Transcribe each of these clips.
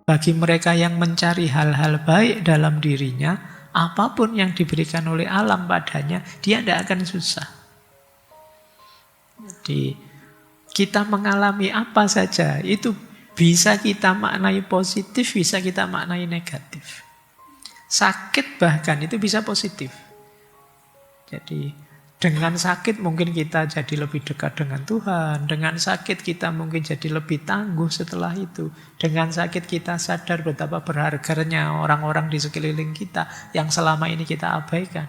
Bagi mereka yang mencari hal-hal baik dalam dirinya, apapun yang diberikan oleh alam padanya, dia tidak akan susah. Jadi kita mengalami apa saja, itu bisa kita maknai positif, bisa kita maknai negatif. Sakit bahkan itu bisa positif. Jadi dengan sakit mungkin kita jadi lebih dekat dengan Tuhan. Dengan sakit kita mungkin jadi lebih tangguh setelah itu. Dengan sakit kita sadar betapa berharganya orang-orang di sekeliling kita yang selama ini kita abaikan.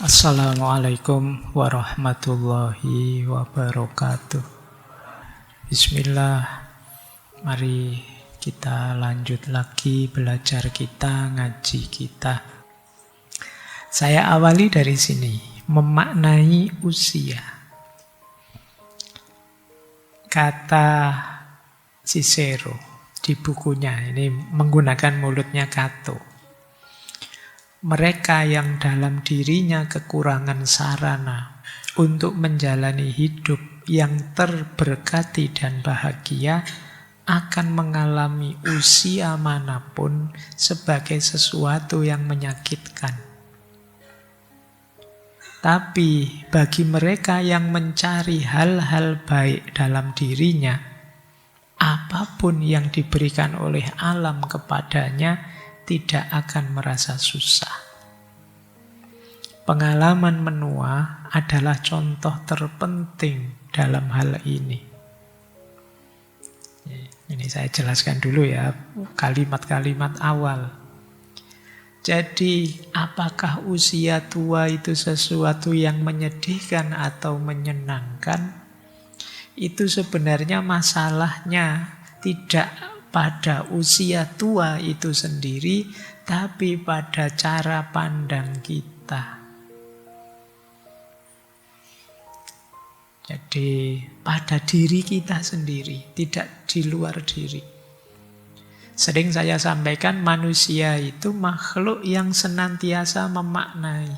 Assalamualaikum warahmatullahi wabarakatuh. Bismillah. Mari kita lanjut lagi belajar kita, ngaji kita. Saya awali dari sini, memaknai usia. Kata Cicero di bukunya, ini menggunakan mulutnya Cato. Mereka yang dalam dirinya kekurangan sarana untuk menjalani hidup yang terberkati dan bahagia akan mengalami usia manapun sebagai sesuatu yang menyakitkan. Tapi bagi mereka yang mencari hal-hal baik dalam dirinya, apapun yang diberikan oleh alam kepadanya tidak akan merasa susah. Pengalaman menua adalah contoh terpenting dalam hal ini. Ini saya jelaskan dulu ya, kalimat-kalimat awal. Jadi, apakah usia tua itu sesuatu yang menyedihkan atau menyenangkan? Itu sebenarnya masalahnya tidak pada usia tua itu sendiri, tapi pada cara pandang kita. Jadi pada diri kita sendiri, tidak di luar diri. Sering saya sampaikan manusia itu makhluk yang senantiasa memaknai.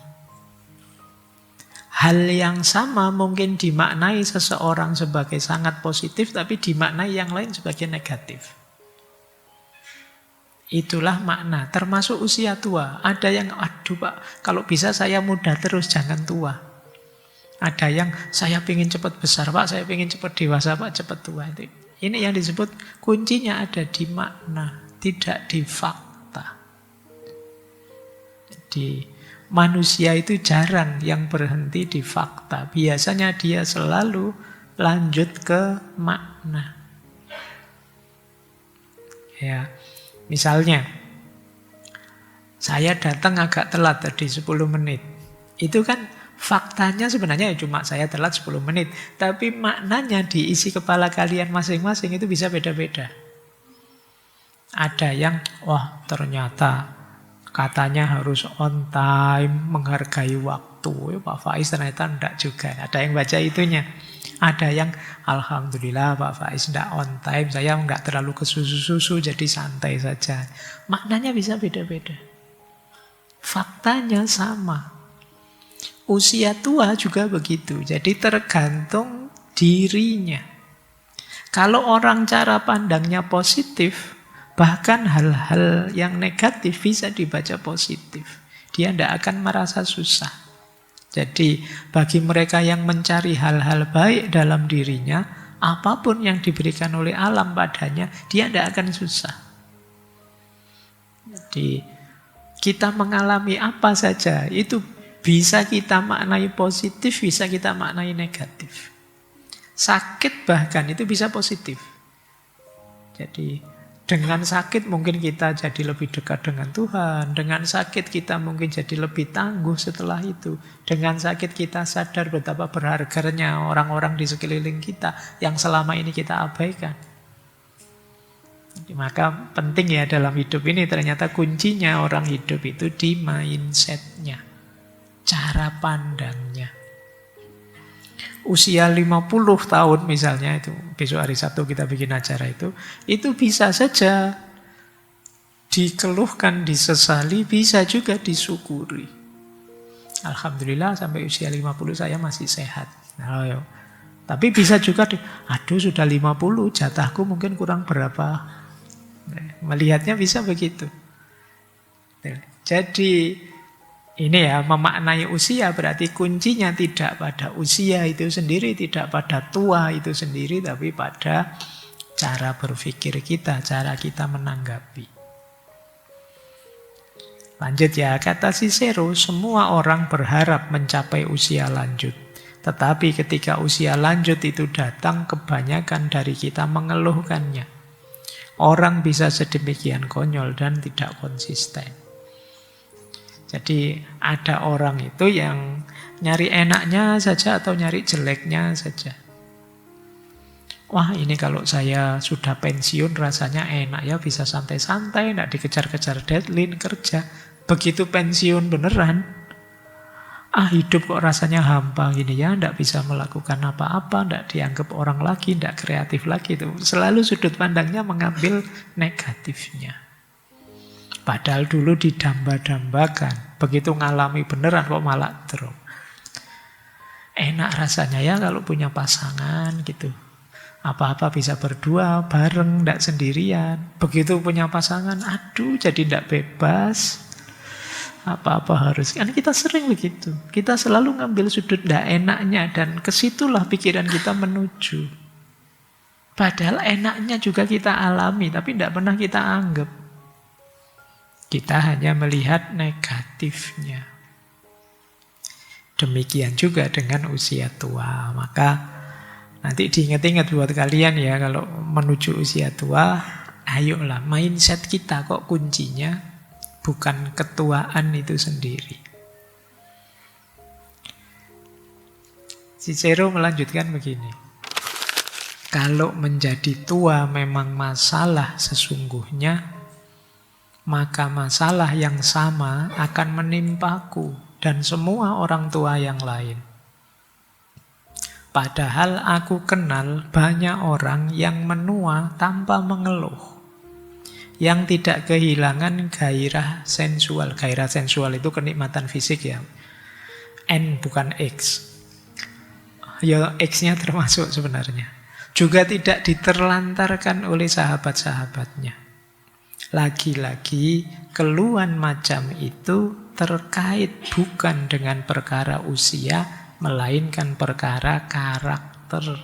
Hal yang sama mungkin dimaknai seseorang sebagai sangat positif, tapi dimaknai yang lain sebagai negatif. Itulah makna, termasuk usia tua. Ada yang, aduh Pak, kalau bisa saya muda terus, jangan tua. Ada yang, saya ingin cepat besar Pak, saya ingin cepat dewasa Pak, cepat tua. Ini yang disebut kuncinya ada di makna, tidak di fakta. Jadi manusia itu jarang yang berhenti di fakta. Biasanya dia selalu lanjut ke makna. Ya. Misalnya, saya datang agak telat tadi 10 menit. Itu kan faktanya sebenarnya cuma saya telat 10 menit. Tapi maknanya di isi kepala kalian masing-masing itu bisa beda-beda. Ada yang, wah ternyata katanya harus on time, menghargai waktu. Pak Faiz ternyata enggak juga. Ada yang baca itunya. Ada yang, alhamdulillah Pak Faiz enggak on time, saya enggak terlalu kesusu-susu, jadi santai saja. Maknanya bisa beda-beda. Faktanya sama. Usia tua juga begitu, jadi tergantung dirinya. Kalau orang cara pandangnya positif, bahkan hal-hal yang negatif bisa dibaca positif. Dia tidak akan merasa susah. Jadi bagi mereka yang mencari hal-hal baik dalam dirinya, apapun yang diberikan oleh alam padanya, dia tidak akan susah. Jadi kita mengalami apa saja, itu bisa kita maknai positif, bisa kita maknai negatif. Sakit bahkan itu bisa positif. Jadi dengan sakit mungkin kita jadi lebih dekat dengan Tuhan. Dengan sakit kita mungkin jadi lebih tangguh setelah itu. Dengan sakit kita sadar betapa berharganya orang-orang di sekeliling kita yang selama ini kita abaikan. Jadi, maka penting ya dalam hidup ini ternyata kuncinya orang hidup itu di mindsetnya. Cara pandangnya. Usia 50 tahun misalnya, itu besok hari Sabtu kita bikin acara itu bisa saja dikeluhkan, disesali, bisa juga disyukuri. Alhamdulillah sampai usia 50 saya masih sehat. Nah, tapi bisa juga, aduh sudah 50, jatahku mungkin kurang berapa. Melihatnya bisa begitu. Jadi ini ya, memaknai usia berarti kuncinya tidak pada usia itu sendiri, tidak pada tua itu sendiri, tapi pada cara berpikir kita, cara kita menanggapi. Lanjut ya, kata Cicero, semua orang berharap mencapai usia lanjut. Tetapi ketika usia lanjut itu datang, kebanyakan dari kita mengeluhkannya. Orang bisa sedemikian konyol dan tidak konsisten. Jadi ada orang itu yang nyari enaknya saja atau nyari jeleknya saja. Wah, ini kalau saya sudah pensiun rasanya enak ya, bisa santai-santai, tidak dikejar-kejar deadline kerja. Begitu pensiun beneran, hidup kok rasanya hampa gini ya, tidak bisa melakukan apa-apa, tidak dianggap orang lagi, tidak kreatif lagi. Itu selalu sudut pandangnya mengambil negatifnya. Padahal dulu didamba-dambakan, begitu ngalami beneran kok malah drop. Enak rasanya ya kalau punya pasangan gitu. Apa-apa bisa berdua, bareng, tidak sendirian. Begitu punya pasangan, aduh jadi tidak bebas. Apa-apa harus, kan kita sering begitu. Kita selalu ngambil sudut tidak enaknya dan kesitulah pikiran kita menuju. Padahal enaknya juga kita alami, tapi tidak pernah kita anggap. Kita hanya melihat negatifnya. Demikian juga dengan usia tua. Maka nanti diingat-ingat buat kalian ya, kalau menuju usia tua, ayolah mindset kita kok kuncinya bukan ketuaan itu sendiri. Cicero melanjutkan begini. Kalau menjadi tua memang masalah sesungguhnya, maka masalah yang sama akan menimpaku dan semua orang tua yang lain. Padahal aku kenal banyak orang yang menua tanpa mengeluh, yang tidak kehilangan gairah sensual. Gairah sensual itu kenikmatan fisik ya. N bukan X. Ya X-nya termasuk sebenarnya. Juga tidak diterlantarkan oleh sahabat-sahabatnya. Lagi-lagi keluhan macam itu terkait bukan dengan perkara usia, melainkan perkara karakter.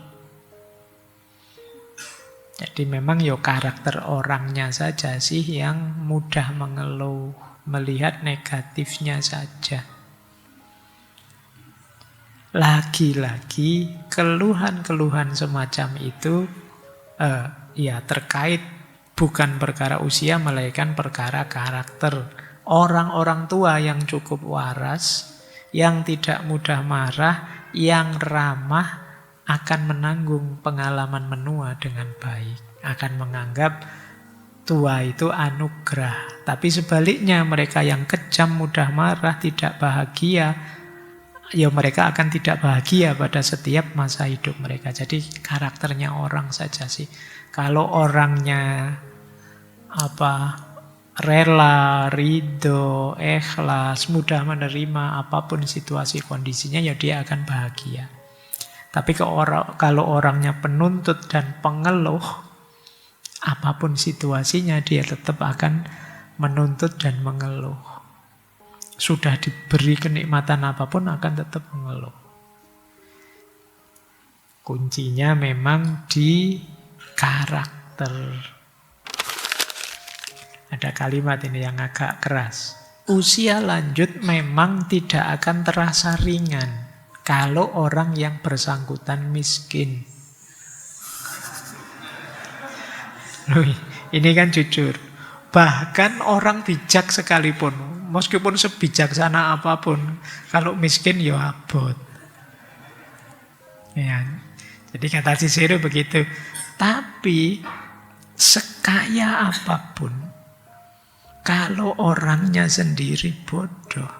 Jadi memang karakter orangnya saja sih yang mudah mengeluh, melihat negatifnya saja. Lagi-lagi keluhan-keluhan semacam itu terkait bukan perkara usia, melainkan perkara karakter. Orang-orang tua yang cukup waras, yang tidak mudah marah, yang ramah, akan menanggung pengalaman menua dengan baik. Akan menganggap tua itu anugerah. Tapi sebaliknya mereka yang kejam, mudah marah, tidak bahagia, ya mereka akan tidak bahagia pada setiap masa hidup mereka. Jadi karakternya orang saja sih. Kalau orangnya rela, ridho, ikhlas, mudah menerima apapun situasi kondisinya, ya dia akan bahagia. Tapi kalau orangnya penuntut dan pengeluh, apapun situasinya dia tetap akan menuntut dan mengeluh. Sudah diberi kenikmatan apapun akan tetap mengeluh. Kuncinya memang di karakter. Ada kalimat ini yang agak keras. Usia lanjut memang tidak akan terasa ringan kalau orang yang bersangkutan miskin. Loh, ini kan jujur. Bahkan orang bijak sekalipun, meskipun sebijaksana apapun, kalau miskin ya abot. Ya, jadi kata Cicero begitu. Tapi sekaya apapun, kalau orangnya sendiri bodoh,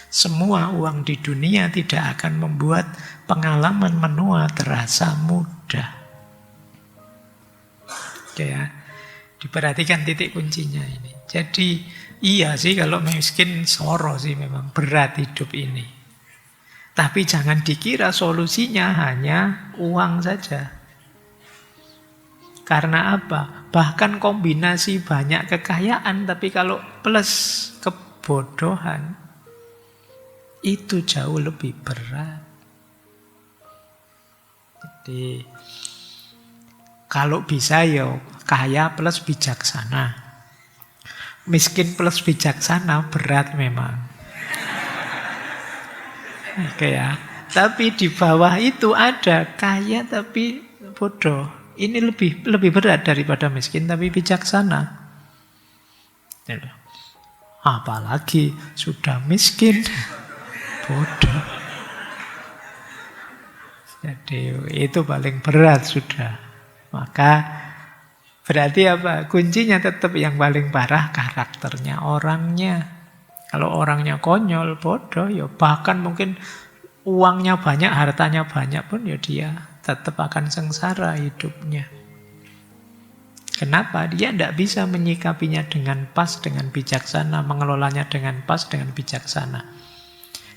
semua uang di dunia tidak akan membuat pengalaman menua terasa mudah. Oke ya, diperhatikan titik kuncinya ini. Jadi iya sih kalau miskin soro sih memang berat hidup ini. Tapi jangan dikira solusinya hanya uang saja. Karena apa? Bahkan kombinasi banyak kekayaan, tapi kalau plus kebodohan, itu jauh lebih berat. Jadi, kalau bisa ya kaya plus bijaksana. Miskin plus bijaksana berat memang. Oke ya. Tapi di bawah itu ada kaya tapi bodoh. Ini lebih berat daripada miskin tapi bijaksana. Apalagi sudah miskin, bodoh. Jadi itu paling berat sudah. Maka berarti apa? Kuncinya tetap yang paling parah karakternya, orangnya. Kalau orangnya konyol, bodoh, ya bahkan mungkin uangnya banyak, hartanya banyak pun ya dia tetap akan sengsara hidupnya. Kenapa? Dia tidak bisa menyikapinya dengan pas, dengan bijaksana, mengelolanya dengan pas, dengan bijaksana.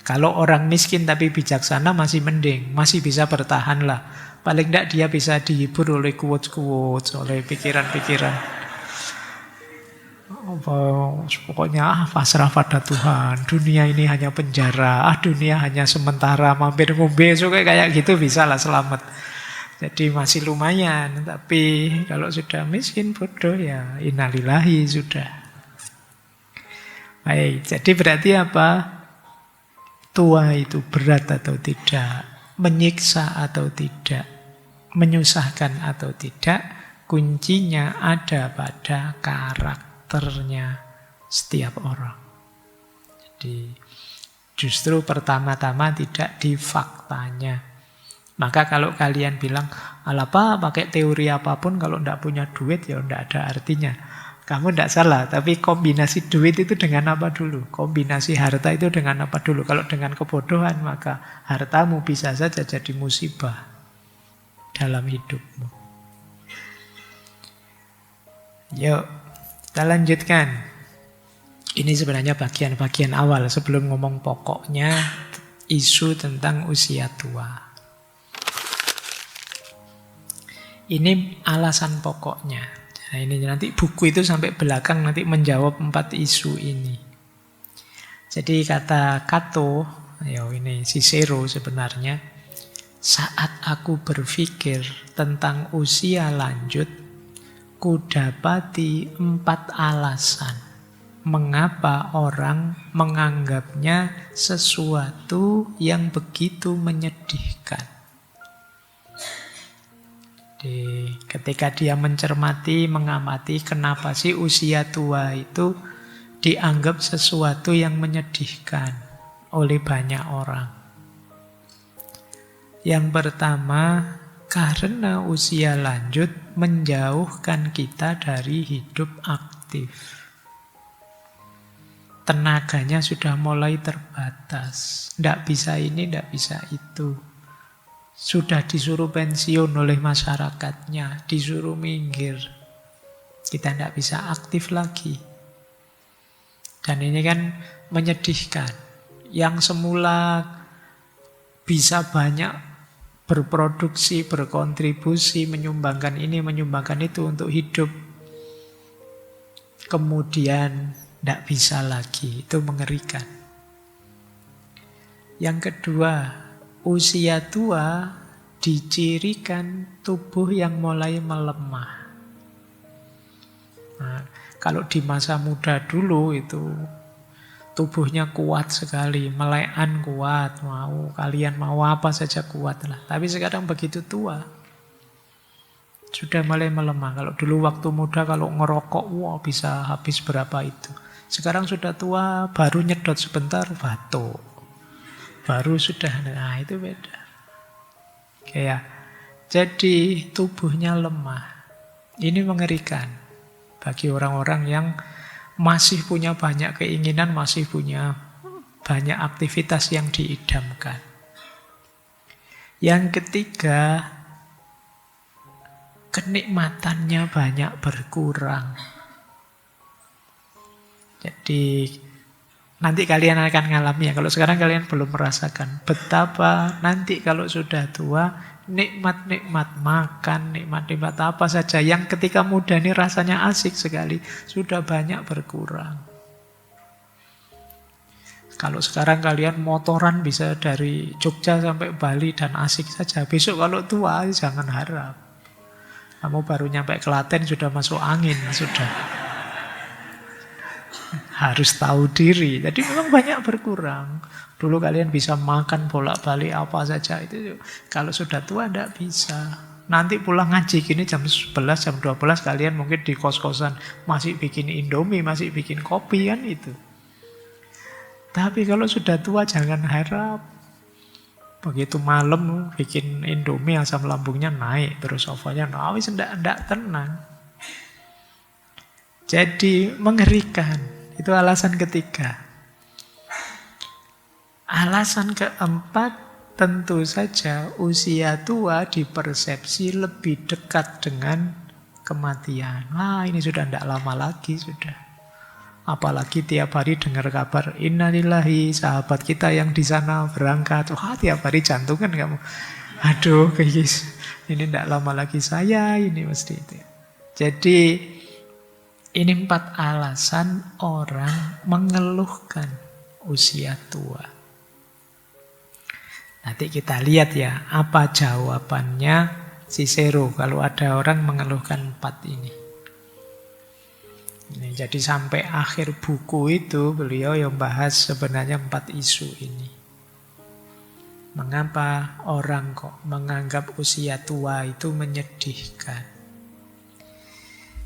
Kalau orang miskin tapi bijaksana masih mending, masih bisa bertahan lah. Paling tidak dia bisa dihibur oleh quotes-quotes, oleh pikiran-pikiran. Pokoknya pasrah pada Tuhan. Dunia ini hanya penjara. Dunia hanya sementara. Mampir ngombe kayak gitu bisa lah selamat. Jadi masih lumayan. Tapi kalau sudah miskin bodoh ya innalillahi sudah. Baik, jadi berarti apa? Tua itu berat atau tidak, menyiksa atau tidak, menyusahkan atau tidak, kuncinya ada pada karakternya setiap orang. Jadi justru pertama-tama tidak di faktanya. Maka kalau kalian bilang, alapa pakai teori apapun kalau tidak punya duit ya tidak ada artinya. Kamu tidak salah, tapi kombinasi duit itu dengan apa dulu? Kombinasi harta itu dengan apa dulu? Kalau dengan kebodohan, maka hartamu bisa saja jadi musibah dalam hidupmu. Yuk, kita lanjutkan. Ini sebenarnya bagian-bagian awal sebelum ngomong pokoknya isu tentang usia tua. Ini alasan pokoknya. Nah ini nanti buku itu sampai belakang nanti menjawab 4 isu ini. Jadi kata Cato, ya ini Cicero sebenarnya, saat aku berpikir tentang usia lanjut, kudapati 4 alasan mengapa orang menganggapnya sesuatu yang begitu menyedihkan. Ketika dia mencermati, mengamati kenapa sih usia tua itu dianggap sesuatu yang menyedihkan oleh banyak orang. Yang pertama, karena usia lanjut menjauhkan kita dari hidup aktif. Tenaganya sudah mulai terbatas. Tidak bisa ini, tidak bisa itu. Sudah disuruh pensiun oleh masyarakatnya, disuruh minggir. Kita tidak bisa aktif lagi. Dan ini kan menyedihkan. Yang semula bisa banyak berproduksi, berkontribusi, menyumbangkan ini, menyumbangkan itu untuk hidup. Kemudian tidak bisa lagi. Itu mengerikan. Yang kedua, usia tua dicirikan tubuh yang mulai melemah. Nah, kalau di masa muda dulu itu tubuhnya kuat sekali, melekan kuat, kalian mau apa saja kuat lah. Tapi sekarang begitu tua, sudah mulai melemah. Kalau dulu waktu muda kalau ngerokok, bisa habis berapa itu. Sekarang sudah tua, baru nyedot sebentar, batuk. Baru sudah, nah itu beda. Kayak, jadi tubuhnya lemah. Ini mengerikan bagi orang-orang yang masih punya banyak keinginan, masih punya banyak aktivitas yang diidamkan. Yang ketiga, kenikmatannya banyak berkurang. Jadi Nanti kalian akan ngalami ya. Kalau sekarang kalian belum merasakan betapa nanti kalau sudah tua, nikmat-nikmat makan, nikmat-nikmat apa saja yang ketika muda ini rasanya asik sekali, sudah banyak berkurang. Kalau sekarang kalian motoran bisa dari Jogja sampai Bali dan asik saja. Besok kalau tua jangan harap. Kamu baru nyampe Klaten sudah masuk angin, sudah. Harus tahu diri. Jadi memang banyak berkurang. Dulu kalian bisa makan bolak-balik apa saja. Itu kalau sudah tua tidak bisa. Nanti pulang ngaji gini jam 11, jam 12 kalian mungkin di kos-kosan masih bikin Indomie, masih bikin kopi kan itu. Tapi kalau sudah tua jangan harap. Begitu malam bikin Indomie asam lambungnya naik. Terus sofanya wis ndak tenang. Jadi mengerikan. Itu alasan ketiga. Alasan keempat, tentu saja usia tua dipersepsi lebih dekat dengan kematian. Ini sudah ndak lama lagi sudah. Apalagi tiap hari dengar kabar innalillahi, sahabat kita yang di sana berangkat. Wah, tiap hari jantungan kamu. Aduh, guys, ini tidak lama lagi saya, ini mesti itu. Jadi, ini 4 alasan orang mengeluhkan usia tua. Nanti kita lihat ya, apa jawabannya Cicero kalau ada orang mengeluhkan 4 ini. Jadi sampai akhir buku itu beliau yang bahas sebenarnya 4 isu ini. Mengapa orang kok menganggap usia tua itu menyedihkan?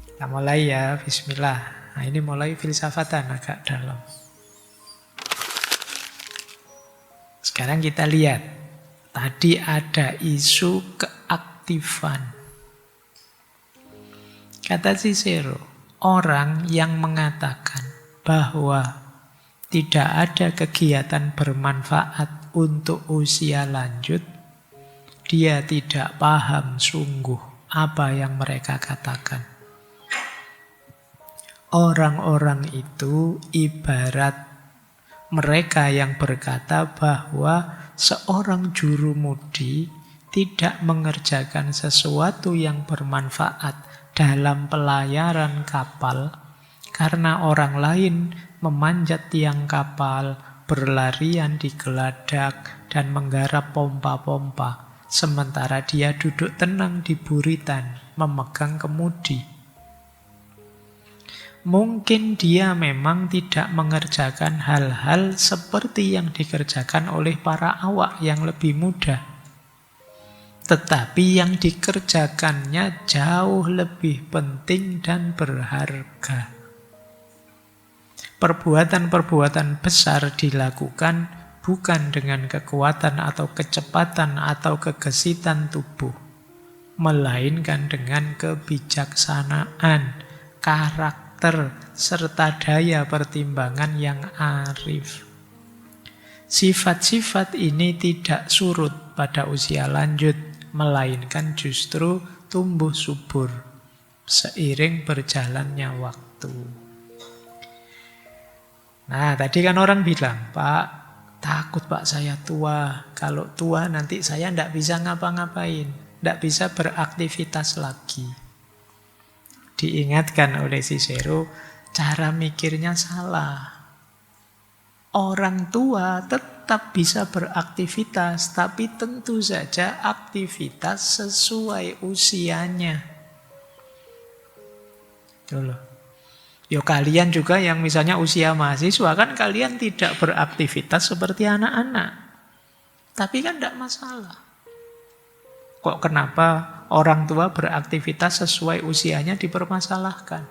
Kita mulai ya, bismillah. Nah, ini mulai filsafatan agak dalam. Sekarang kita lihat. Tadi ada isu keaktifan. Kata Cicero, orang yang mengatakan bahwa tidak ada kegiatan bermanfaat untuk usia lanjut, dia tidak paham sungguh apa yang mereka katakan. Orang-orang itu ibarat mereka yang berkata bahwa seorang jurumudi tidak mengerjakan sesuatu yang bermanfaat dalam pelayaran kapal karena orang lain memanjat tiang kapal, berlarian di geladak, dan menggarap pompa-pompa, sementara dia duduk tenang di buritan, memegang kemudi. Mungkin dia memang tidak mengerjakan hal-hal seperti yang dikerjakan oleh para awak yang lebih muda. Tetapi yang dikerjakannya jauh lebih penting dan berharga. Perbuatan-perbuatan besar dilakukan bukan dengan kekuatan atau kecepatan atau kegesitan tubuh, melainkan dengan kebijaksanaan, karakter, serta daya pertimbangan yang arif. Sifat-sifat ini tidak surut pada usia lanjut, melainkan justru tumbuh subur seiring berjalannya waktu. Nah, tadi kan orang bilang, Pak, takut Pak saya tua. Kalau tua nanti saya tidak bisa ngapa-ngapain, tidak bisa beraktivitas lagi. Diingatkan oleh Cicero, cara mikirnya salah. Orang tua tetap bisa beraktivitas, tapi tentu saja aktivitas sesuai usianya. Tuh. Yo kalian juga yang misalnya usia mahasiswa kan kalian tidak beraktivitas seperti anak-anak. Tapi kan tidak masalah. Kok kenapa orang tua beraktivitas sesuai usianya dipermasalahkan?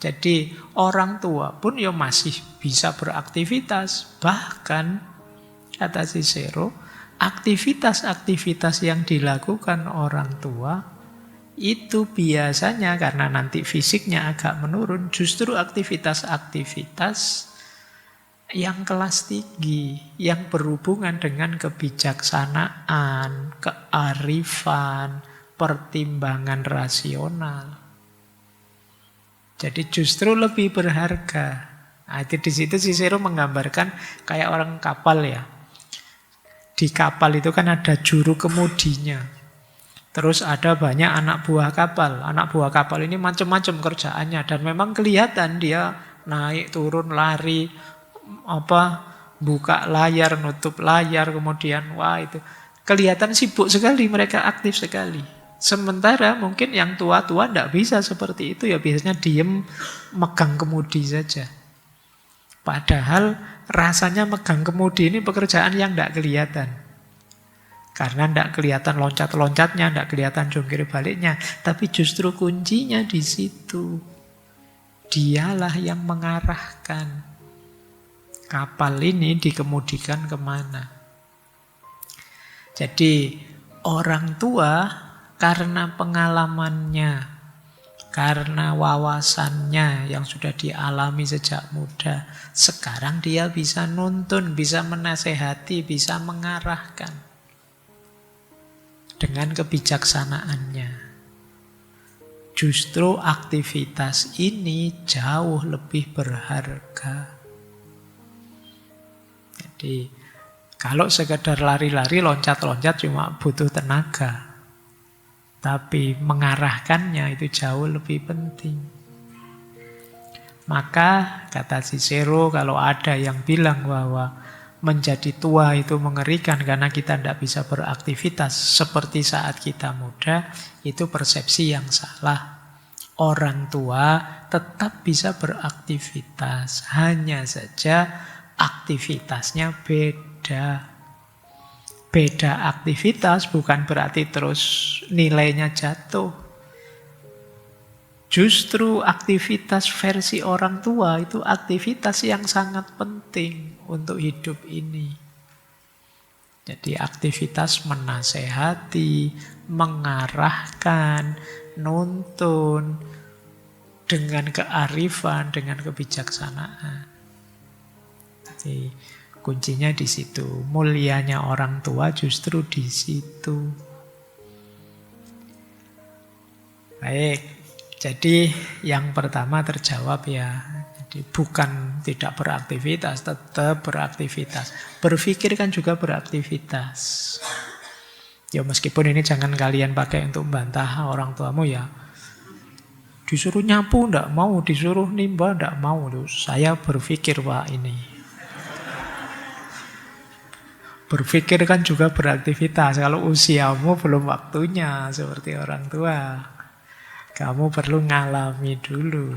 Jadi orang tua pun ya masih bisa beraktivitas. Bahkan, kata Cicero, aktivitas-aktivitas yang dilakukan orang tua itu biasanya karena nanti fisiknya agak menurun, justru aktivitas-aktivitas yang kelas tinggi, yang berhubungan dengan kebijaksanaan, kearifan, pertimbangan rasional. Jadi justru lebih berharga Nah, itu di situ Cicero menggambarkan kayak orang kapal ya. Di kapal itu kan ada juru kemudinya. Terus ada banyak anak buah kapal. Anak buah kapal ini macam-macam kerjaannya dan memang kelihatan dia naik turun lari buka layar, nutup layar, kemudian wah itu kelihatan sibuk sekali, mereka aktif sekali. Sementara mungkin yang tua-tua tidak bisa seperti itu, ya biasanya diem megang kemudi saja. Padahal rasanya megang kemudi ini pekerjaan yang tidak kelihatan. Karena tidak kelihatan loncat-loncatnya, tidak kelihatan jungkir baliknya. Tapi justru kuncinya di situ. Dialah yang mengarahkan kapal ini dikemudikan kemana. Jadi orang tua karena pengalamannya, karena wawasannya yang sudah dialami sejak muda, sekarang dia bisa nuntun, bisa menasehati, bisa mengarahkan dengan kebijaksanaannya. Justru aktivitas ini jauh lebih berharga. Jadi kalau sekedar lari-lari, loncat-loncat cuma butuh tenaga. Tapi mengarahkannya itu jauh lebih penting. Maka kata Cicero, kalau ada yang bilang bahwa menjadi tua itu mengerikan karena kita tidak bisa beraktivitas seperti saat kita muda, itu persepsi yang salah. Orang tua tetap bisa beraktivitas, hanya saja aktivitasnya beda. Beda aktivitas bukan berarti terus nilainya jatuh. Justru aktivitas versi orang tua itu aktivitas yang sangat penting untuk hidup ini. Jadi aktivitas menasehati, mengarahkan, nuntun dengan kearifan, dengan kebijaksanaan. Jadi kuncinya di situ. Mulianya orang tua justru di situ. Baik, jadi yang pertama terjawab ya. Jadi bukan tidak beraktivitas, tetap beraktivitas. Berpikir kan juga beraktivitas. Ya meskipun ini jangan kalian pakai untuk membantah orang tuamu ya. Disuruh nyapu enggak mau, disuruh nimba enggak mau. Saya berpikir Pak ini. Berpikir kan juga beraktivitas. Kalau usiamu belum waktunya seperti orang tua, kamu perlu ngalami dulu.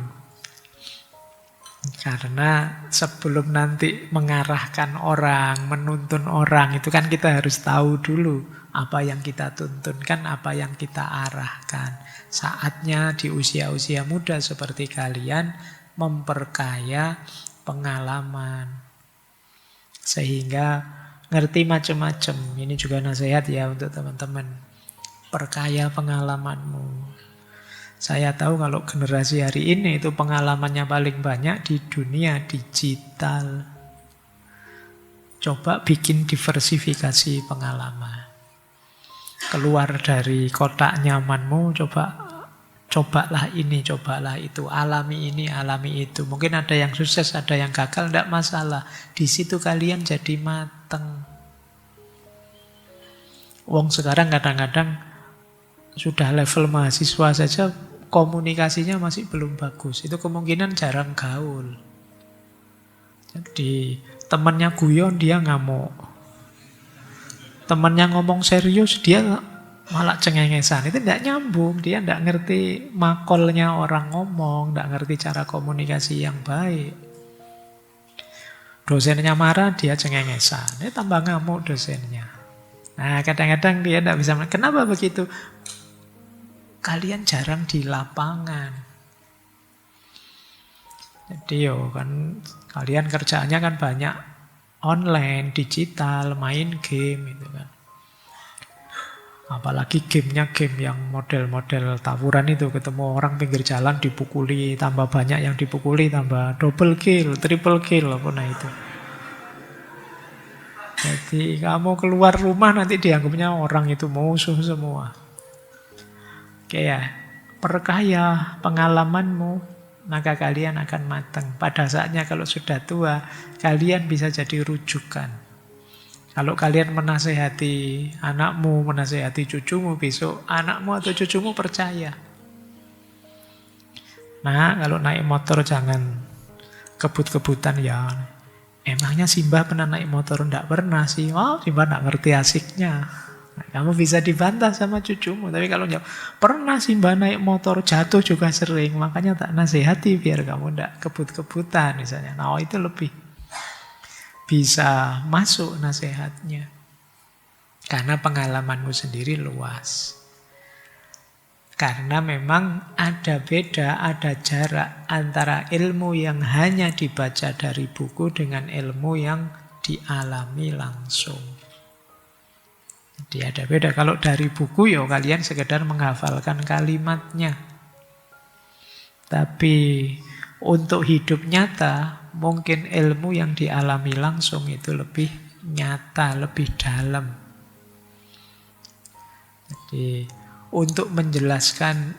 Karena sebelum nanti mengarahkan orang, menuntun orang, itu kan kita harus tahu dulu apa yang kita tuntunkan, apa yang kita arahkan. Saatnya di usia-usia muda seperti kalian memperkaya pengalaman. Sehingga ngerti macam-macam. Ini juga nasihat ya untuk teman-teman. Perkaya pengalamanmu. Saya tahu kalau generasi hari ini itu pengalamannya paling banyak di dunia digital. Coba bikin diversifikasi pengalaman. Keluar dari kotak nyamanmu, cobalah ini, cobalah itu. Alami ini, alami itu. Mungkin ada yang sukses, ada yang gagal, tidak masalah. Di situ kalian jadi mateng. Wong sekarang kadang-kadang sudah level mahasiswa saja komunikasinya masih belum bagus. Itu kemungkinan jarang gaul. Jadi temannya guyon dia ngamuk. Temannya ngomong serius dia malah cengengesan. Itu tidak nyambung. Dia tidak ngerti makolnya orang ngomong, tidak ngerti cara komunikasi yang baik. Dosennya marah, dia cengengesan. Dia tambah ngamuk dosennya. Nah kadang-kadang dia tidak bisa. Kenapa begitu? Kalian jarang di lapangan. Jadi kan kalian kerjaannya kan banyak online, digital, main game itu kan. Apalagi gamenya game yang model-model tawuran itu, ketemu orang pinggir jalan dipukuli, tambah banyak yang dipukuli, tambah double kill, triple kill apa nah itu. Jadi kamu keluar rumah nanti dianggapnya orang itu musuh semua. Oke ya, perkaya pengalamanmu. maka kalian akan matang. Pada saatnya kalau sudah tua, kalian bisa jadi rujukan. Kalau kalian menasehati anakmu, menasehati cucumu, besok anakmu atau cucumu percaya. Nah, kalau naik motor jangan kebut-kebutan ya. Emangnya Simbah pernah naik motor? Enggak pernah sih. Oh, Simbah enggak ngerti asiknya. Nah, kamu bisa dibantah sama cucumu. Tapi kalau jawab, pernah Simbah naik motor, jatuh juga sering. Makanya tak nasihati biar kamu enggak kebut-kebutan misalnya. Nah, itu lebih bisa masuk nasihatnya. Karena pengalamanmu sendiri luas. Karena memang ada beda, ada jarak antara ilmu yang hanya dibaca dari buku dengan ilmu yang dialami langsung. Jadi ada beda. Kalau dari buku ya kalian sekedar menghafalkan kalimatnya. Tapi untuk hidup nyata, mungkin ilmu yang dialami langsung itu lebih nyata, lebih dalam. Jadi untuk menjelaskan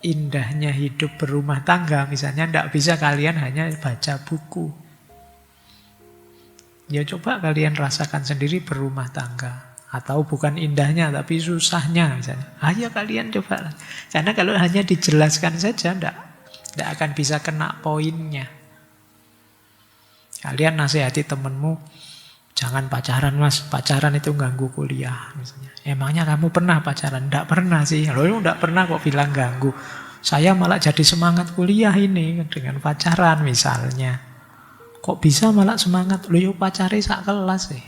indahnya hidup berumah tangga, misalnya tidak bisa kalian hanya baca buku. Ya coba kalian rasakan sendiri berumah tangga. Atau bukan indahnya, tapi susahnya misalnya. Ayo kalian coba. Karena kalau hanya dijelaskan saja, tidak akan bisa kena poinnya. Kalian nasihati temanmu, jangan pacaran mas, pacaran itu ganggu kuliah misalnya. Emangnya kamu pernah pacaran? Tidak pernah sih. Loh, tidak pernah kok bilang ganggu. Saya malah jadi semangat kuliah ini dengan pacaran misalnya. Kok bisa malah semangat? Loh, yuk pacari sak kelas sih.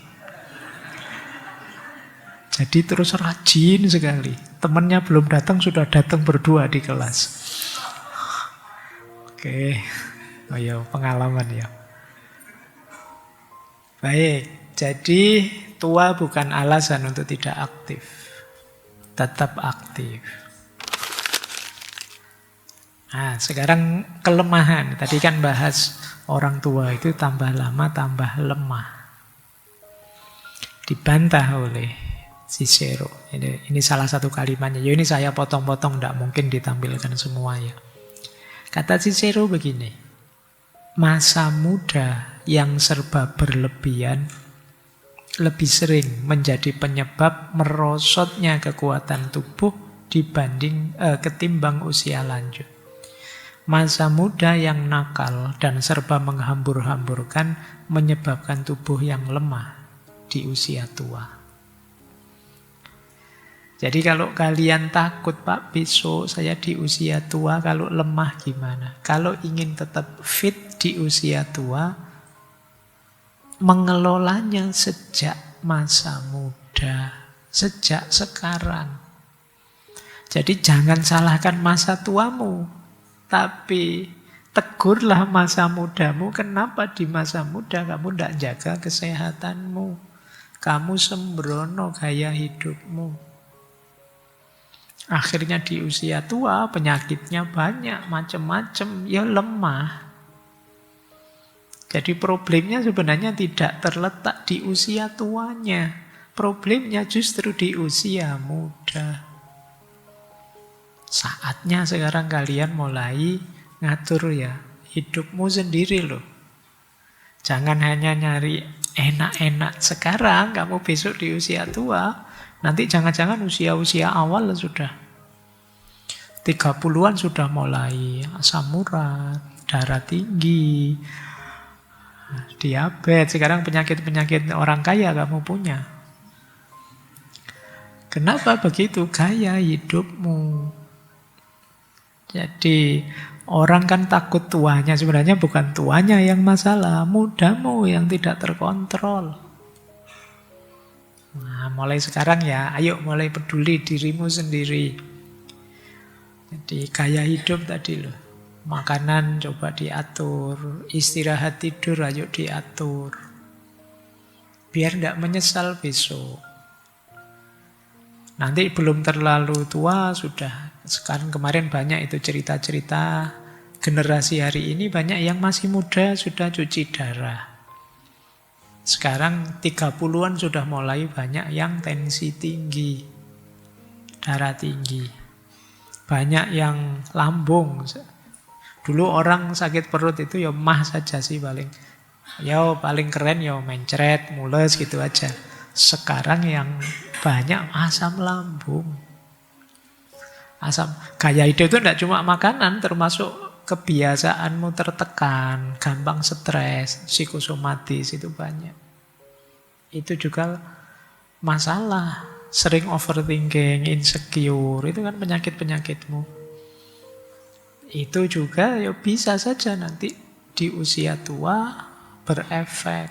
Jadi terus rajin sekali. Temannya belum datang, sudah datang berdua di kelas. Oke. Oh ya, pengalaman ya. Baik, jadi tua bukan alasan untuk tidak aktif. Tetap aktif. Nah, sekarang kelemahan. Tadi kan bahas orang tua itu tambah lama tambah lemah. Dibantah oleh Cicero. Ini salah satu kalimatnya. Ya ini saya potong-potong, tidak mungkin ditampilkan semua ya. Kata Cicero begini. Masa muda yang serba berlebihan lebih sering menjadi penyebab merosotnya kekuatan tubuh ketimbang usia lanjut. Masa muda yang nakal dan serba menghambur-hamburkan menyebabkan tubuh yang lemah di usia tua. Jadi kalau kalian takut, Pak, besok saya di usia tua kalau lemah gimana? Kalau ingin tetap fit di usia tua, mengelolanya sejak masa muda, sejak sekarang. Jadi jangan salahkan masa tuamu, tapi tegurlah masa mudamu. Kenapa di masa muda kamu tidak jaga kesehatanmu? Kamu sembrono gaya hidupmu. Akhirnya di usia tua penyakitnya banyak, macam-macam, ya lemah. Jadi problemnya sebenarnya tidak terletak di usia tuanya. Problemnya justru di usia muda. Saatnya sekarang kalian mulai ngatur ya hidupmu sendiri loh. Jangan hanya nyari enak-enak sekarang, kamu besok di usia tua. Nanti jangan-jangan usia-usia awal sudah 30-an sudah mulai asam urat, darah tinggi, diabetes. Sekarang penyakit-penyakit orang kaya kamu punya. Kenapa begitu? Gaya hidupmu. Jadi orang kan takut tuanya. Sebenarnya bukan tuanya yang masalah, mudamu yang tidak terkontrol. Nah, mulai sekarang ya, ayo mulai peduli dirimu sendiri. Jadi gaya hidup tadi loh. Makanan coba diatur, istirahat tidur ayo diatur. Biar tidak menyesal besok. Nanti belum terlalu tua sudah. Sekarang kemarin banyak itu cerita-cerita generasi hari ini banyak yang masih muda sudah cuci darah. Sekarang 30-an sudah mulai banyak yang tensi tinggi, darah tinggi. Banyak yang lambung. Dulu orang sakit perut itu ya mah saja sih paling. Ya paling keren ya mencret, mules gitu aja. Sekarang yang banyak asam lambung. Asam gaya hidup itu tidak cuma makanan, termasuk kebiasaanmu tertekan, gampang stres, psikosomatis itu banyak. Itu juga masalah, sering overthinking, insecure, itu kan penyakit-penyakitmu. Itu juga ya bisa saja nanti di usia tua berefek.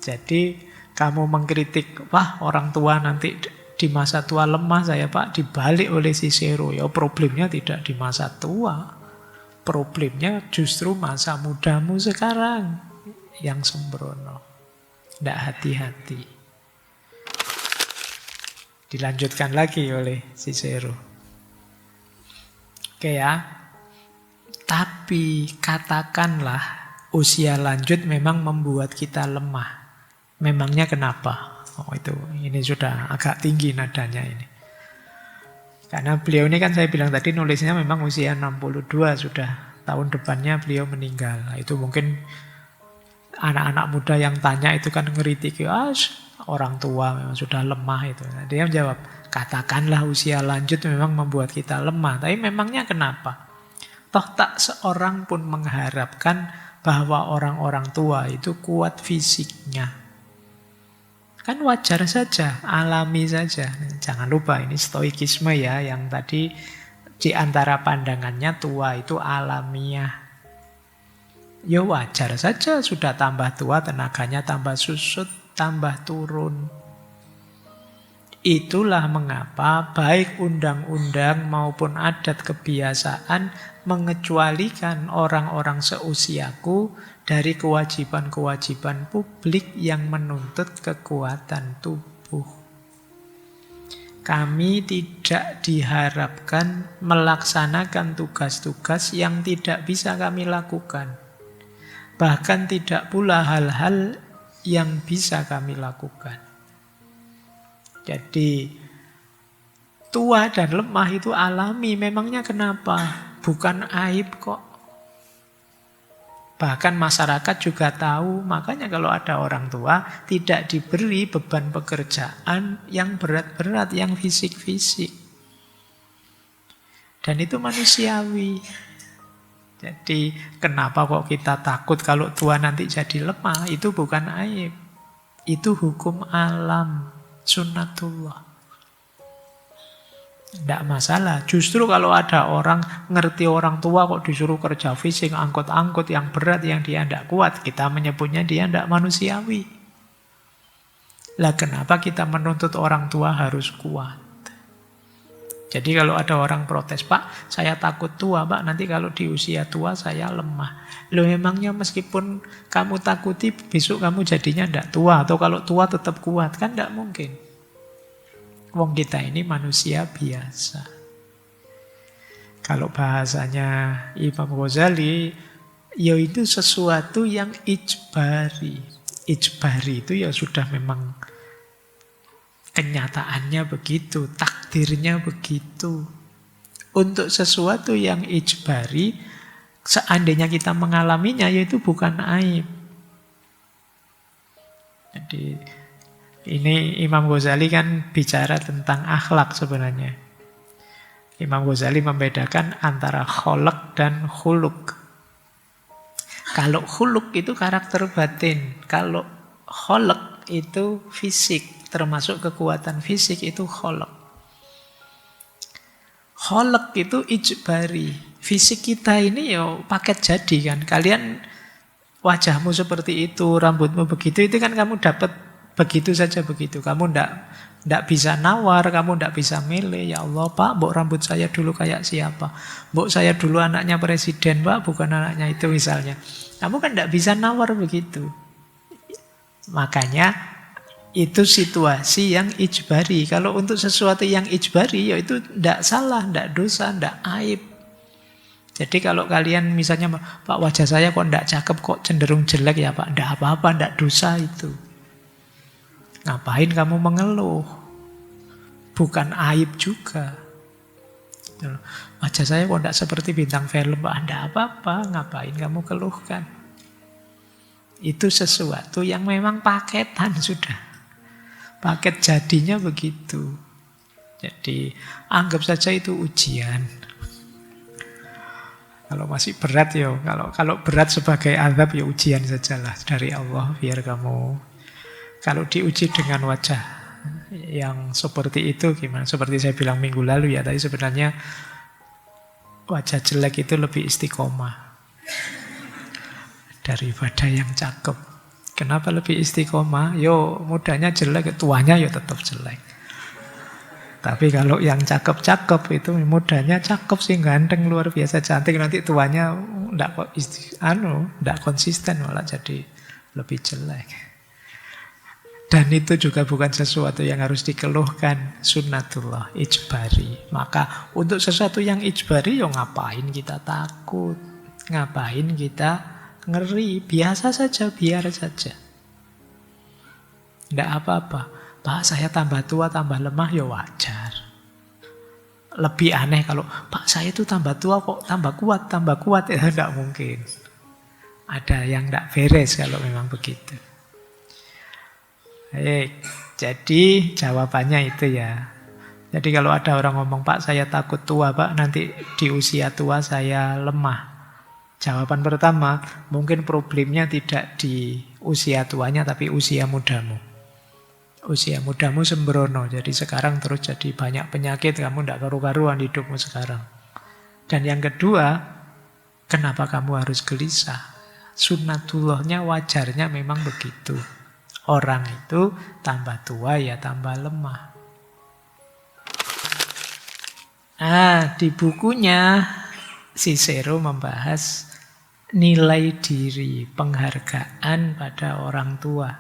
Jadi kamu mengkritik, wah orang tua nanti di masa tua lemah saya Pak, dibalik oleh Cicero. Ya problemnya tidak di masa tua. Problemnya justru masa mudamu sekarang yang sembrono. Tidak hati-hati. Dilanjutkan lagi oleh Cicero. Oke ya. Tapi katakanlah usia lanjut memang membuat kita lemah. Memangnya kenapa? Oh itu, ini sudah agak tinggi nadanya ini. Karena beliau ini kan saya bilang tadi nulisnya memang usia 62 sudah. Tahun depannya beliau meninggal. Nah, itu mungkin anak-anak muda yang tanya itu kan ngeritik. Orang tua memang sudah lemah itu. Nah, dia menjawab, katakanlah usia lanjut memang membuat kita lemah. Tapi memangnya kenapa? Toh tak seorang pun mengharapkan bahwa orang-orang tua itu kuat fisiknya. Kan wajar saja, alami saja. Jangan lupa ini stoikisme ya, yang tadi di antara pandangannya tua itu alamiah. Ya wajar saja, sudah tambah tua tenaganya tambah susut, tambah turun. Itulah mengapa baik undang-undang maupun adat kebiasaan mengecualikan orang-orang seusiaku dari kewajiban-kewajiban publik yang menuntut kekuatan tubuh. Kami tidak diharapkan melaksanakan tugas-tugas yang tidak bisa kami lakukan. Bahkan tidak pula hal-hal yang bisa kami lakukan. Jadi tua dan lemah itu alami. Memangnya kenapa? Bukan aib kok. Bahkan masyarakat juga tahu. Makanya kalau ada orang tua tidak diberi beban pekerjaan yang berat-berat, yang fisik-fisik. Dan itu manusiawi. Jadi kenapa kok kita takut kalau tua nanti jadi lemah? Itu bukan aib. Itu hukum alam, sunnatullah. Tidak masalah. Justru kalau ada orang ngerti orang tua kok disuruh kerja fisik, angkut-angkut yang berat yang dia tidak kuat, kita menyebutnya dia tidak manusiawi. Lah kenapa kita menuntut orang tua harus kuat? Jadi kalau ada orang protes, Pak, saya takut tua, Pak, nanti kalau di usia tua saya lemah. Loh emangnya meskipun kamu takuti, besok kamu jadinya tidak tua, atau kalau tua tetap kuat, kan tidak mungkin. Wong kita ini manusia biasa. Kalau bahasanya Imam Ghazali, ya itu sesuatu yang ijbari. Ijbari itu ya sudah memang kenyataannya begitu, takdirnya begitu. Untuk sesuatu yang ijbari, seandainya kita mengalaminya, yaitu bukan aib. Jadi ini Imam Ghazali kan bicara tentang akhlak sebenarnya. Imam Ghazali membedakan antara kholq dan khuluk. Kalau khuluk itu karakter batin, kalau kholq itu fisik. Termasuk kekuatan fisik itu kholq. Kholq itu ijbari. Fisik kita ini ya paket jadi kan. Kalian wajahmu seperti itu, rambutmu begitu, itu kan kamu dapat begitu saja begitu. Kamu ndak bisa nawar, kamu ndak bisa milih. Ya Allah Pak, mbok rambut saya dulu kayak siapa? Mbok saya dulu anaknya presiden Pak, bukan anaknya itu misalnya. Kamu kan ndak bisa nawar begitu. Makanya itu situasi yang ijbari. Kalau untuk sesuatu yang ijbari, ya itu tidak salah, tidak dosa, tidak aib. Jadi kalau kalian misalnya, Pak wajah saya kok tidak cakep, kok cenderung jelek ya Pak, tidak apa-apa, tidak dosa itu. Ngapain kamu mengeluh? Bukan aib juga. Wajah saya kok tidak seperti bintang film, Pak. Tidak apa-apa, ngapain kamu keluhkan. Itu sesuatu yang memang paketan sudah. Paket jadinya begitu. Jadi anggap saja itu ujian. Kalau masih berat ya, kalau berat sebagai azab ya ujian sajalah dari Allah biar kamu. Kalau diuji dengan wajah yang seperti itu gimana? Seperti saya bilang minggu lalu ya, tadi sebenarnya wajah jelek itu lebih istiqomah daripada yang cakep. Kenapa lebih istiqomah? Yo mudanya jelek, tuanya yo tetap jelek. Tapi kalau yang cakep-cakep itu mudanya cakep sih, ganteng, luar biasa cantik, nanti tuanya enggak konsisten malah jadi lebih jelek. Dan itu juga bukan sesuatu yang harus dikeluhkan, sunnatullah, ijbari. Maka untuk sesuatu yang ijbari, ya ngapain kita takut, ngapain kita ngeri, biasa saja, biar saja. Tidak apa-apa. Pak, saya tambah tua, tambah lemah, ya wajar. Lebih aneh kalau, Pak, saya itu tambah tua kok tambah kuat. Ya tidak mungkin. Ada yang tidak beres kalau memang begitu. Jadi jawabannya itu ya. Jadi kalau ada orang ngomong, Pak, saya takut tua, Pak, nanti di usia tua saya lemah. Jawaban pertama, mungkin problemnya tidak di usia tuanya, tapi usia mudamu. Usia mudamu sembrono, jadi sekarang terus jadi banyak penyakit, kamu tidak karu-karuan hidupmu sekarang. Dan yang kedua, kenapa kamu harus gelisah? Sunnatullahnya, wajarnya memang begitu. Orang itu tambah tua ya tambah lemah. Di bukunya Cicero membahas nilai diri, penghargaan pada orang tua.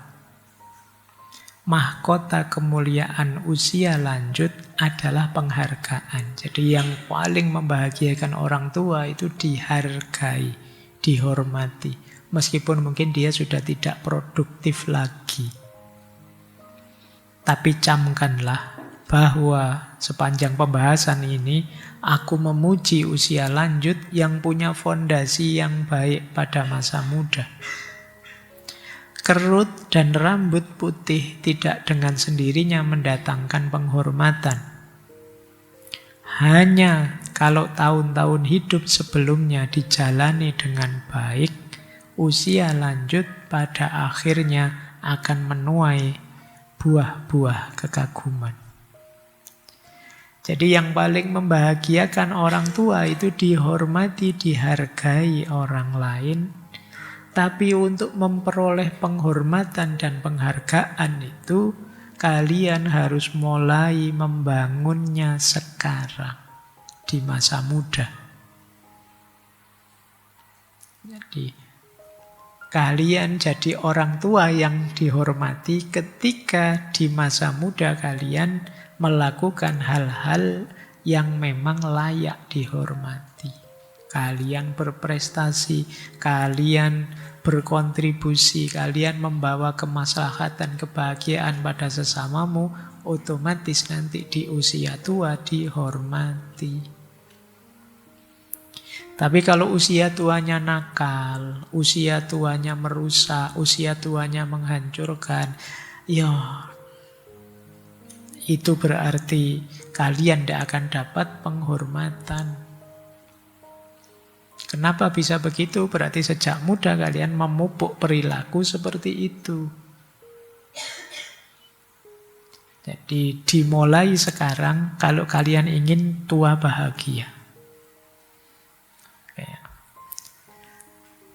Mahkota kemuliaan usia lanjut adalah penghargaan. Jadi yang paling membahagiakan orang tua itu dihargai, dihormati. Meskipun mungkin dia sudah tidak produktif lagi. Tapi camkanlah bahwa sepanjang pembahasan ini aku memuji usia lanjut yang punya fondasi yang baik pada masa muda. Kerut dan rambut putih tidak dengan sendirinya mendatangkan penghormatan. Hanya kalau tahun-tahun hidup sebelumnya dijalani dengan baik, usia lanjut pada akhirnya akan menuai buah-buah kekaguman. Jadi yang paling membahagiakan orang tua itu dihormati, dihargai orang lain. Tapi untuk memperoleh penghormatan dan penghargaan itu, kalian harus mulai membangunnya sekarang, di masa muda. Jadi, kalian jadi orang tua yang dihormati ketika di masa muda kalian melakukan hal-hal yang memang layak dihormati. Kalian berprestasi, kalian berkontribusi, kalian membawa kemaslahatan, kebahagiaan pada sesamamu, otomatis nanti di usia tua dihormati. Tapi kalau usia tuanya nakal, usia tuanya merusak, usia tuanya menghancurkan, ya itu berarti kalian tidak akan dapat penghormatan. Kenapa bisa begitu? Berarti sejak muda kalian memupuk perilaku seperti itu. Jadi dimulai sekarang kalau kalian ingin tua bahagia.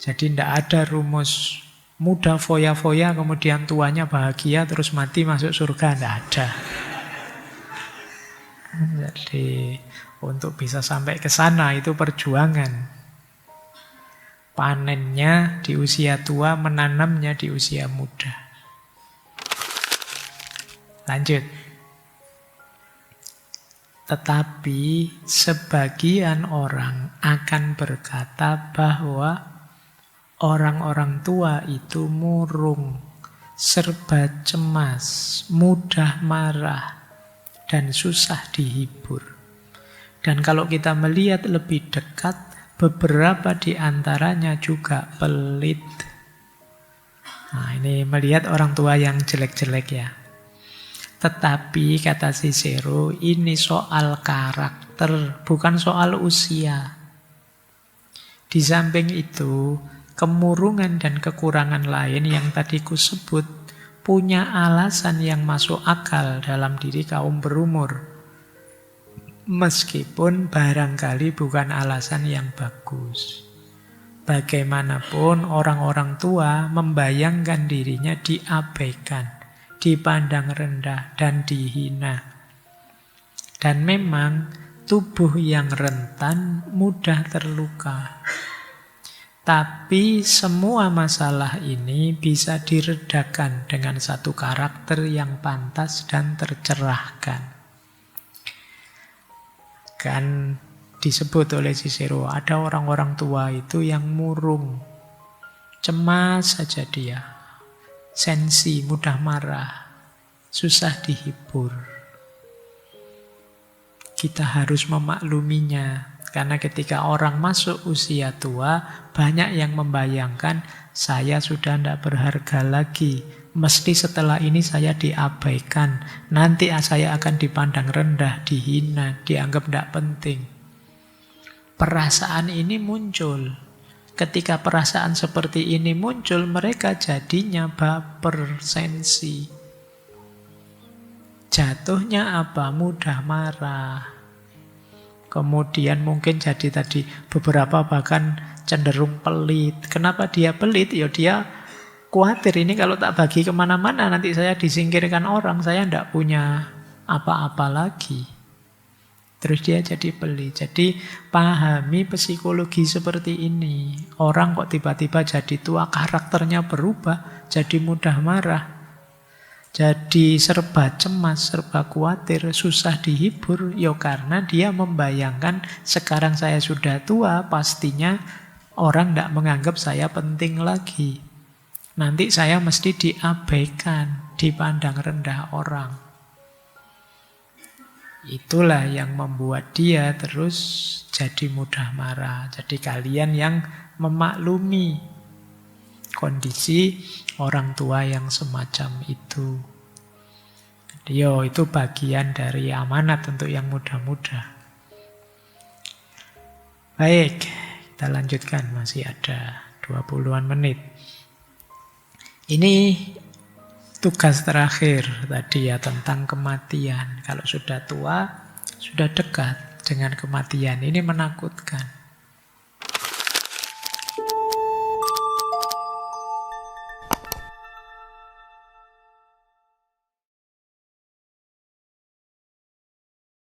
Jadi tidak ada rumus muda foya-foya kemudian tuanya bahagia terus mati masuk surga. Tidak ada. Jadi untuk bisa sampai ke sana itu perjuangan. Panennya di usia tua, menanamnya di usia muda. Lanjut. Tetapi sebagian orang akan berkata bahwa orang-orang tua itu murung, serba cemas, mudah marah, dan susah dihibur. Dan kalau kita melihat lebih dekat, beberapa di antaranya juga pelit. Nah, ini melihat orang tua yang jelek-jelek ya. Tetapi kata Cicero, ini soal karakter, bukan soal usia. Di samping itu, kemurungan dan kekurangan lain yang tadi ku sebut punya alasan yang masuk akal dalam diri kaum berumur. Meskipun barangkali bukan alasan yang bagus. Bagaimanapun orang-orang tua membayangkan dirinya diabaikan, dipandang rendah dan dihina. Dan memang tubuh yang rentan mudah terluka. Tapi semua masalah ini bisa diredakan dengan satu karakter yang pantas dan tercerahkan. Kan disebut oleh Cicero, ada orang-orang tua itu yang murung, cemas saja dia, sensi, mudah marah, susah dihibur. Kita harus memakluminya, karena ketika orang masuk usia tua, banyak yang membayangkan, saya sudah tidak berharga lagi, mesti setelah ini saya diabaikan, nanti saya akan dipandang rendah, dihina, dianggap tidak penting. Perasaan ini muncul. Ketika perasaan seperti ini muncul, mereka jadinya baper, sensi. Jatuhnya apa? Mudah marah. Kemudian mungkin jadi tadi beberapa bahkan cenderung pelit. Kenapa dia pelit? Ya dia khawatir ini kalau tak bagi kemana-mana nanti saya disingkirkan orang, saya tidak punya apa-apa lagi. Terus dia jadi pelit. Jadi pahami psikologi seperti ini. Orang kok tiba-tiba jadi tua, karakternya berubah, jadi mudah marah, jadi serba cemas, serba khawatir, susah dihibur. Ya karena dia membayangkan sekarang saya sudah tua, pastinya orang tidak menganggap saya penting lagi. Nanti saya mesti diabaikan, dipandang rendah orang. Itulah yang membuat dia terus jadi mudah marah. Jadi kalian yang memaklumi kondisi orang tua yang semacam itu. Itu bagian dari amanat untuk yang muda-muda. Baik, kita lanjutkan. Masih ada 20-an menit. Ini tugas terakhir tadi ya tentang kematian. Kalau sudah tua, sudah dekat dengan kematian. Ini menakutkan.